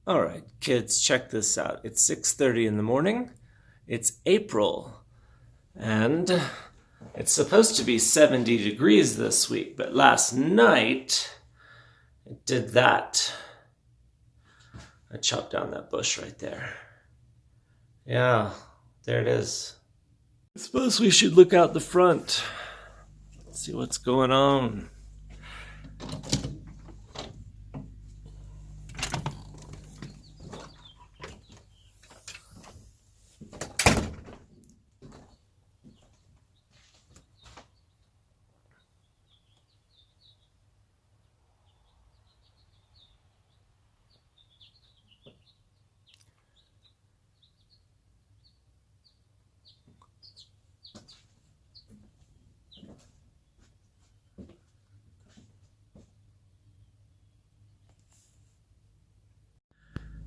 All right, kids, check this out. It's 6:30 in the morning. It's April, and it's supposed to be 70 degrees this week, but last night it did that. I chopped down that bush right there. Yeah, there it is. I suppose we should look out the front. See what's going on.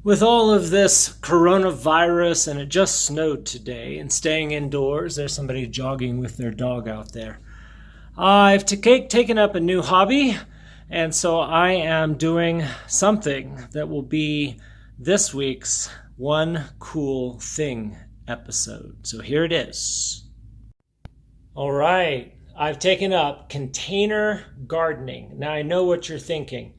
With all of this coronavirus, and it just snowed today, and staying indoors, there's somebody jogging with their dog out there. I've taken up a new hobby, and so I am doing something that will be this week's One Cool Thing episode. So here it is. All right, I've taken up container gardening. Now I know what you're thinking.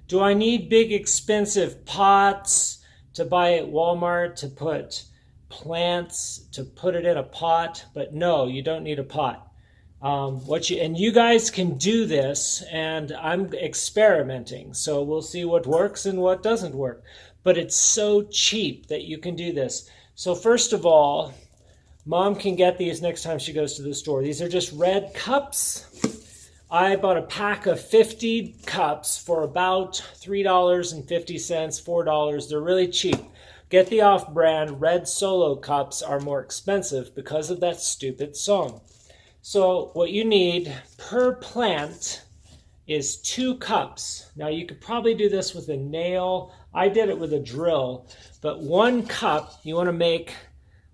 Do I need big expensive pots to buy at Walmart to put plants, to put it in a pot? But no, you don't need a pot. And you guys can do this, and I'm experimenting, so we'll see what works and what doesn't work. But it's so cheap that you can do this. So first of all, Mom can get these next time she goes to the store. These are just red cups. I bought a pack of 50 cups for about $3.50, $4. They're really cheap. Get the off-brand. Red Solo cups are more expensive because of that stupid song. So what you need per plant is 2 cups. Now you could probably do this with a nail. I did it with a drill. But 1 cup, you want to make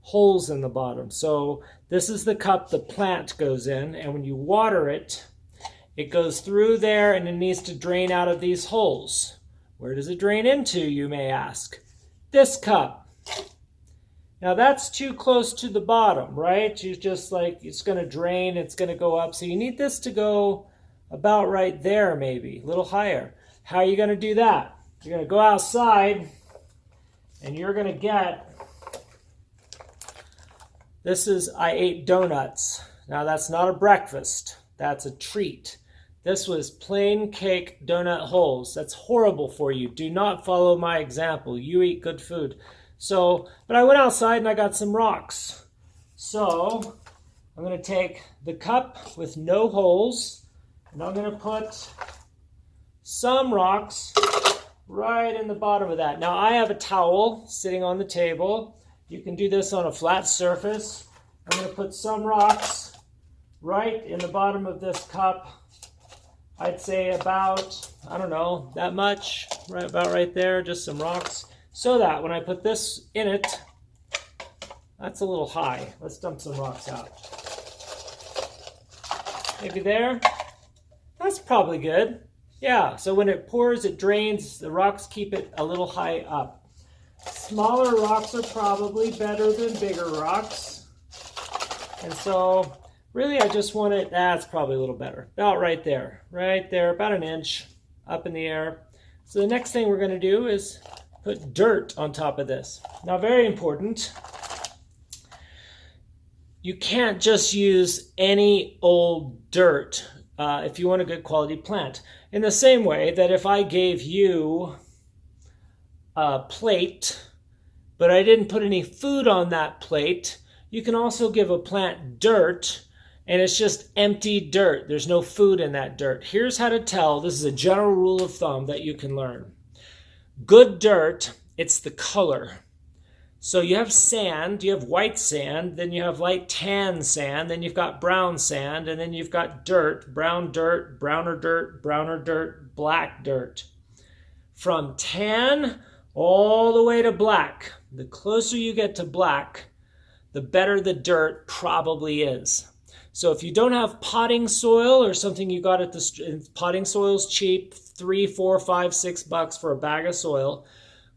holes in the bottom. So this is the cup the plant goes in, and when you water it, it goes through there and it needs to drain out of these holes. Where does it drain into, you may ask? This cup. Now that's too close to the bottom, right? You just like, it's going to drain, it's going to go up. So you need this to go about right there maybe, a little higher. How are you going to do that? You're going to go outside and you're going to get, I ate donuts. Now that's not a breakfast, that's a treat. This was plain cake donut holes. That's horrible for you. Do not follow my example. You eat good food. But I went outside and I got some rocks. So I'm going to take the cup with no holes and I'm going to put some rocks right in the bottom of that. Now I have a towel sitting on the table. You can do this on a flat surface. I'm going to put some rocks right in the bottom of this cup. I'd say about, I don't know, that much, right about right there, just some rocks. So that when I put this in it, that's a little high. Let's dump some rocks out. Maybe there. That's probably good. Yeah, so when it pours, it drains. The rocks keep it a little high up. Smaller rocks are probably better than bigger rocks. And so really, I just want it, that's probably a little better. About right there, about an inch up in the air. So the next thing we're going to do is put dirt on top of this. Now, very important, you can't just use any old dirt if you want a good quality plant. In the same way that if I gave you a plate, but I didn't put any food on that plate, you can also give a plant dirt, and it's just empty dirt. There's no food in that dirt. Here's how to tell. This is a general rule of thumb that you can learn. Good dirt, it's the color. So you have sand, you have white sand, then you have light tan sand, then you've got brown sand, and then you've got dirt, browner dirt, black dirt. From tan all the way to black. The closer you get to black, the better the dirt probably is. So if you don't have potting soil or something you got at the potting soil's cheap, $3, $4, $5, $6 for a bag of soil.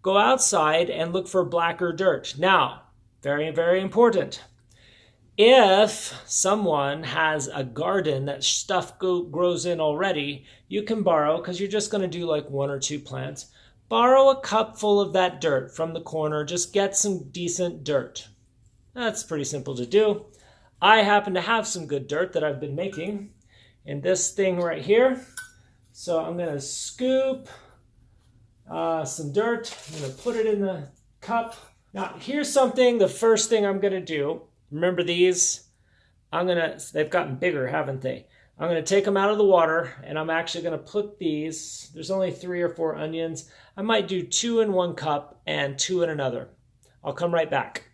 go outside and look for blacker dirt. Now, very, very important. If someone has a garden that stuff grows in already, you can borrow, because you're just going to do like 1 or 2 plants, borrow a cup full of that dirt from the corner. Just get some decent dirt. That's pretty simple to do. I happen to have some good dirt that I've been making in this thing right here. So I'm going to scoop some dirt. I'm going to put it in the cup. Now, here's something, the first thing I'm going to do. Remember these? They've gotten bigger, haven't they? I'm going to take them out of the water, and I'm actually going to put these, there's only 3 or 4 onions. I might do 2 in one cup and 2 in another. I'll come right back.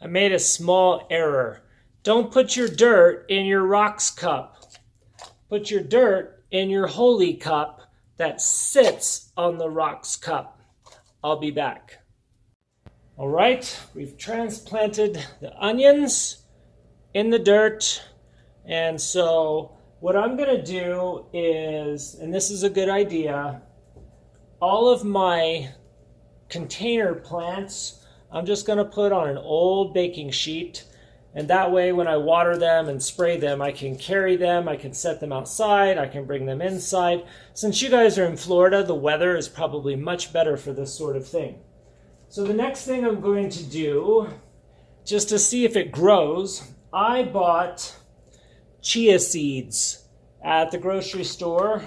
I made a small error. Don't put your dirt in your rocks cup. Put your dirt in your holy cup that sits on the rocks cup. I'll be back. All right, we've transplanted the onions in the dirt. And so what I'm going to do is, and this is a good idea, all of my container plants, I'm just going to put on an old baking sheet. And that way, when I water them and spray them, I can carry them, I can set them outside, I can bring them inside. Since you guys are in Florida, the weather is probably much better for this sort of thing. So the next thing I'm going to do, just to see if it grows, I bought chia seeds at the grocery store.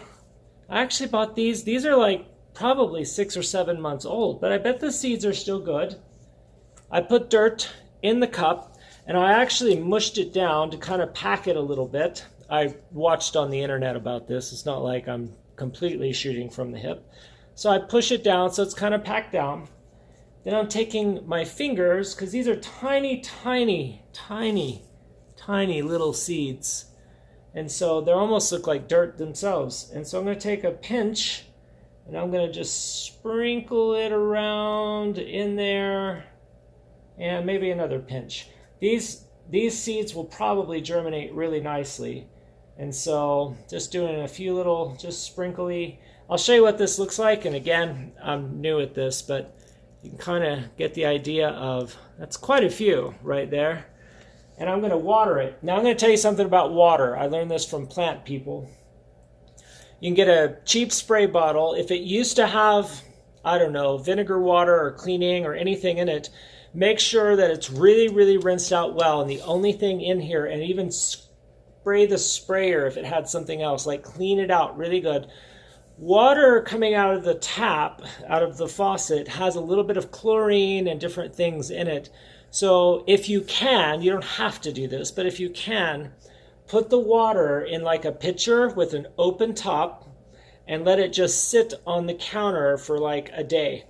I actually bought these. These are like probably 6 or 7 months old, but I bet the seeds are still good. I put dirt in the cup, and I actually mushed it down to kind of pack it a little bit. I watched on the internet about this. It's not like I'm completely shooting from the hip. So I push it down so it's kind of packed down. Then I'm taking my fingers, because these are tiny, tiny, tiny, tiny little seeds. And so they almost look like dirt themselves. And so I'm going to take a pinch, and I'm going to just sprinkle it around in there, and maybe another pinch. These seeds will probably germinate really nicely. And so just doing a few little, just sprinkly. I'll show you what this looks like. And again, I'm new at this, but you can kind of get the idea of, that's quite a few right there. And I'm going to water it. Now I'm going to tell you something about water. I learned this from plant people. You can get a cheap spray bottle. If it used to have, I don't know, vinegar water or cleaning or anything in it, make sure that it's really, really rinsed out well. And the only thing in here, and even spray the sprayer if it had something else, like clean it out really good. Water coming out of the tap, out of the faucet, has a little bit of chlorine and different things in it. So if you can, you don't have to do this, but if you can, put the water in like a pitcher with an open top and let it just sit on the counter for like a day.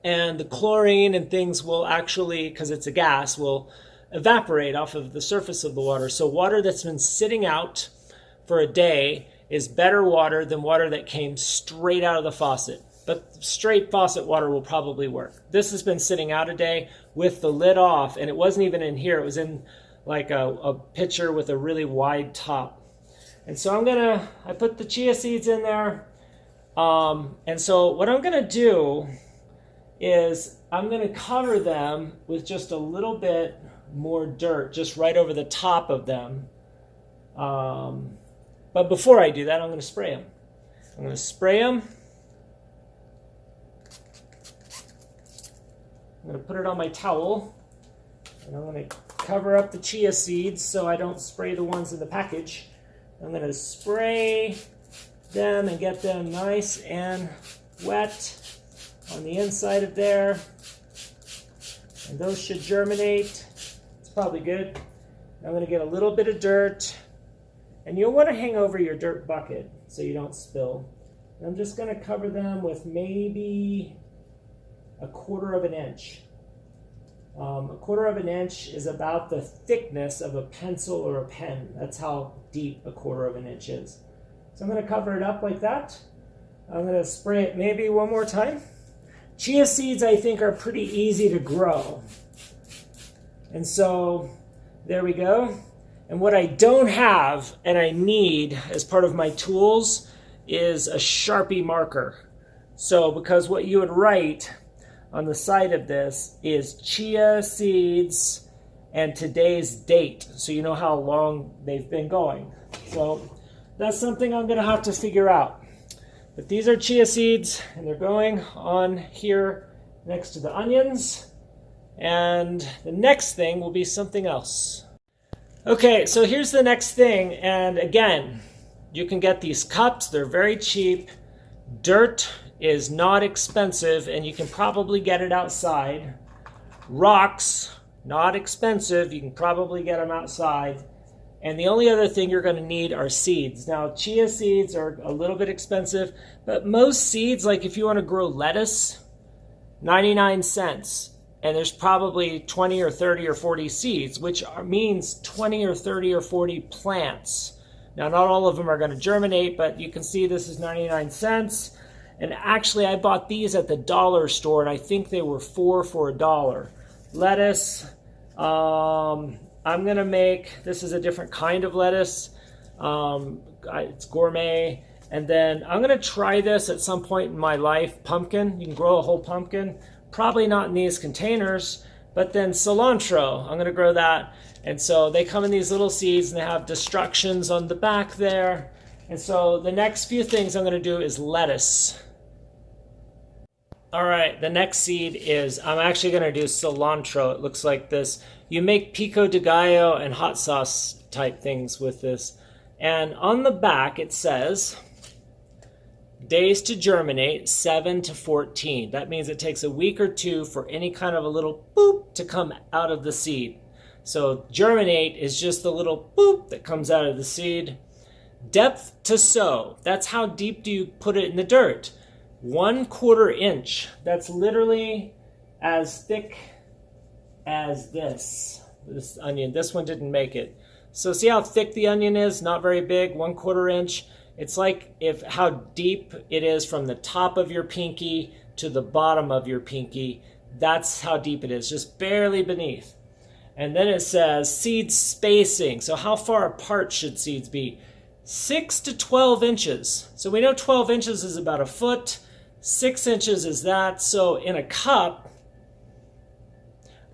And the chlorine and things will actually, because it's a gas, will evaporate off of the surface of the water. So water that's been sitting out for a day is better water than water that came straight out of the faucet. But straight faucet water will probably work. This has been sitting out a day with the lid off, and it wasn't even in here. It was in like a pitcher with a really wide top. And so I put the chia seeds in there. And so what I'm going to do is I'm going to cover them with just a little bit more dirt, just right over the top of them. But before I do that, I'm going to spray them. I'm going to spray them. I'm going to put it on my towel. And I'm going to cover up the chia seeds so I don't spray the ones in the package. I'm going to spray them and get them nice and wet on the inside of there. And those should germinate. It's probably good. I'm going to get a little bit of dirt. And you'll want to hang over your dirt bucket so you don't spill. And I'm just going to cover them with maybe 1/4 inch. 1/4 inch is about the thickness of a pencil or a pen. That's how deep 1/4 inch is. So I'm going to cover it up like that. I'm going to spray it maybe one more time. Chia seeds, I think, are pretty easy to grow. And so there we go. And what I don't have and I need as part of my tools is a Sharpie marker. So because what you would write on the side of this is chia seeds and today's date, so you know how long they've been going. So that's something I'm going to have to figure out. But these are chia seeds, and they're going on here next to the onions. And the next thing will be something else. Okay, so here's the next thing. And again, you can get these cups. They're very cheap. Dirt is not expensive, and you can probably get it outside. Rocks, not expensive. You can probably get them outside. And the only other thing you're going to need are seeds. Now, chia seeds are a little bit expensive, but most seeds, like if you want to grow lettuce, 99 cents. And there's probably 20 or 30 or 40 seeds, which means 20 or 30 or 40 plants. Now, not all of them are going to germinate, but you can see this is 99 cents. And actually, I bought these at the dollar store, and I think they were 4 for $1. Lettuce, I'm going to make, this is a different kind of lettuce. It's gourmet. And then I'm going to try this at some point in my life. Pumpkin, you can grow a whole pumpkin. Probably not in these containers, but then cilantro, I'm going to grow that. And so they come in these little seeds, and they have destructions on the back there. And so the next few things I'm going to do is lettuce. All right, the next seed is, I'm actually going to do cilantro. It looks like this. You make pico de gallo and hot sauce type things with this. And on the back it says, days to germinate, 7 to 14. That means it takes a week or two for any kind of a little boop to come out of the seed. So germinate is just the little boop that comes out of the seed. Depth to sow. That's how deep do you put it in the dirt. 1/4 inch. That's literally as thick as this onion. This one didn't make it. So see how thick the onion is? Not very big, 1/4 inch. It's like how deep it is from the top of your pinky to the bottom of your pinky. That's how deep it is, just barely beneath. And then it says seed spacing. So how far apart should seeds be? 6 to 12 inches. So we know 12 inches is about a foot. 6 inches is that. So in a cup,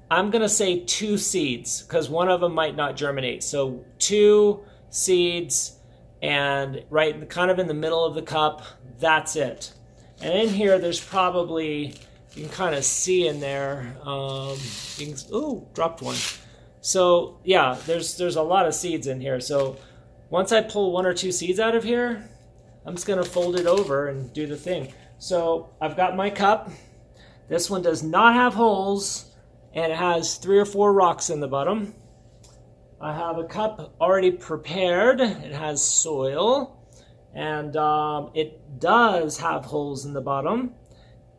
I'm going to say 2 seeds because one of them might not germinate. So 2 seeds, and right kind of in the middle of the cup, that's it. And in here, there's probably, you can kind of see in there, ooh, dropped one. So yeah, there's a lot of seeds in here. So once I pull 1 or 2 seeds out of here, I'm just going to fold it over and do the thing. So I've got my cup. This one does not have holes, and it has 3 or 4 rocks in the bottom. I have a cup already prepared. It has soil, and it does have holes in the bottom.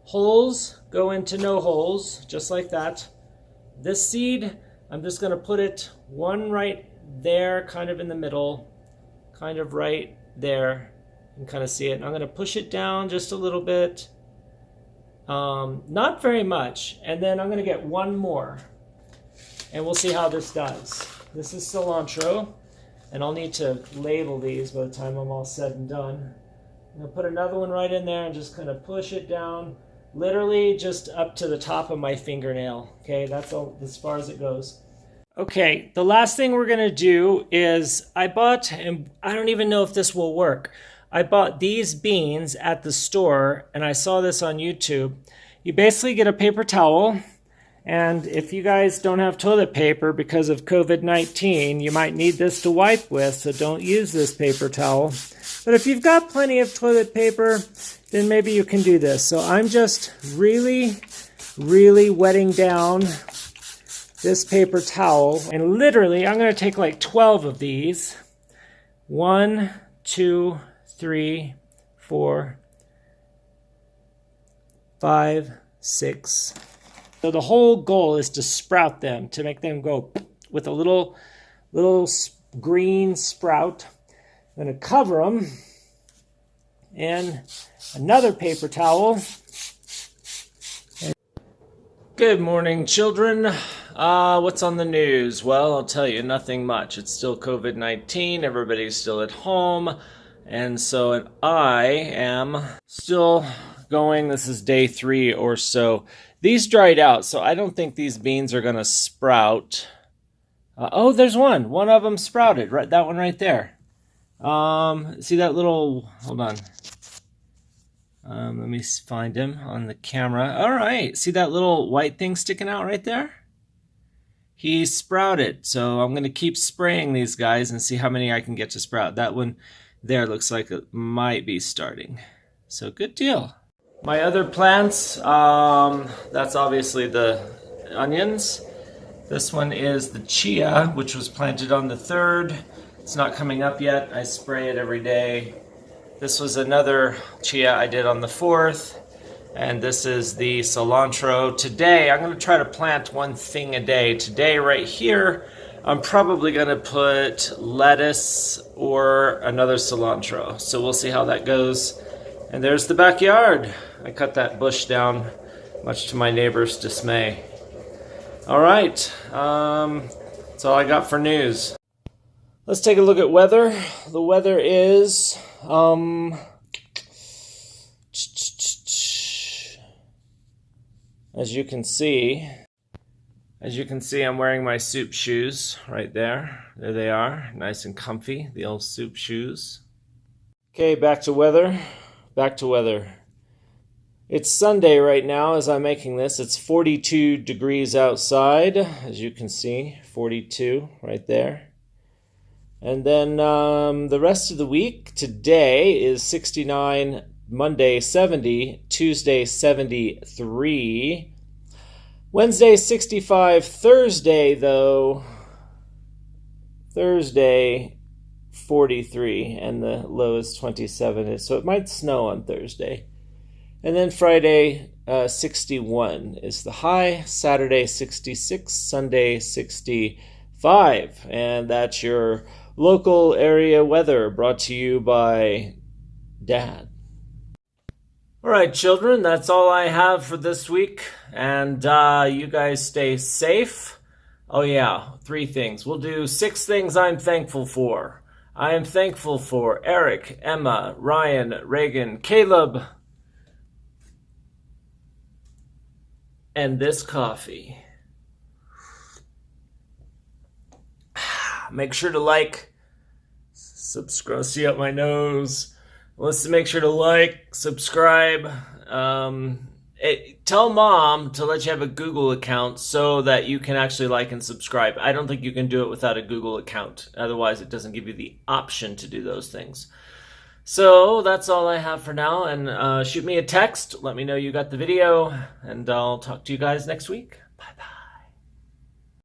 Holes go into no holes, just like that. This seed, I'm just going to put it one right there, kind of in the middle, kind of right there. You can kind of see it. I'm going to push it down just a little bit. Not very much. And then I'm going to get one more. And we'll see how this does. This is cilantro. And I'll need to label these by the time I'm all said and done. I'm going to put another one right in there and just kind of push it down. Literally just up to the top of my fingernail. Okay, that's all, as far as it goes. Okay, the last thing we're going to do is I bought, and I don't even know if this will work. I bought these beans at the store, and I saw this on YouTube. You basically get a paper towel, and if you guys don't have toilet paper because of COVID-19, you might need this to wipe with, so don't use this paper towel. But if you've got plenty of toilet paper, then maybe you can do this. So I'm just really wetting down this paper towel, and literally I'm going to take like 12 of these. 1, 2, 3, 4, 5, 6. So the whole goal is to sprout them, to make them go with a little green sprout. I'm going to cover them in another paper towel. Good morning, children. What's on the news? Well, I'll tell you, nothing much. It's still COVID-19. Everybody's still at home. And so I am still going. This is day 3 or so. These dried out, so I don't think these beans are going to sprout. Oh, there's one. One of them sprouted. Right, that one right there. See that little... Hold on. Let me find him on the camera. All right. See that little white thing sticking out right there? He sprouted. So I'm going to keep spraying these guys and see how many I can get to sprout. That one there looks like it might be starting. So good deal. My other plants, that's obviously the onions. This one is the chia, which was planted on the 3rd. It's not coming up yet. I spray it every day. This was another chia I did on the 4th. And this is the cilantro. Today, I'm going to try to plant one thing a day. Today, right here, I'm probably going to put lettuce or another cilantro. So we'll see how that goes. And there's the backyard. I cut that bush down, much to my neighbor's dismay. All right, that's all I got for news. Let's take a look at weather. The weather is, as you can see, I'm wearing my soup shoes right there. There they are, nice and comfy, the old soup shoes. Okay, back to weather. It's Sunday right now as I'm making this. It's 42 degrees outside, as you can see, 42 right there. And then the rest of the week, today is 69, Monday 70, Tuesday 73, Wednesday 65, Thursday 43, and the low is 27, so it might snow on Thursday. And then Friday 61 is the high, Saturday 66, Sunday 65, and that's your local area weather brought to you by Dad. All right, children, that's all I have for this week, and you guys stay safe. Oh yeah, 3 things. We'll do 6 things I'm thankful for. I am thankful for Eric, Emma, Ryan, Reagan, Caleb, and this coffee. Make sure to like, subscribe, see up my nose. Let's make sure to like, subscribe. Tell Mom to let you have a Google account so that you can actually like and subscribe. I don't think you can do it without a Google account. Otherwise, it doesn't give you the option to do those things. So that's all I have for now. And shoot me a text. Let me know you got the video. And I'll talk to you guys next week. Bye-bye.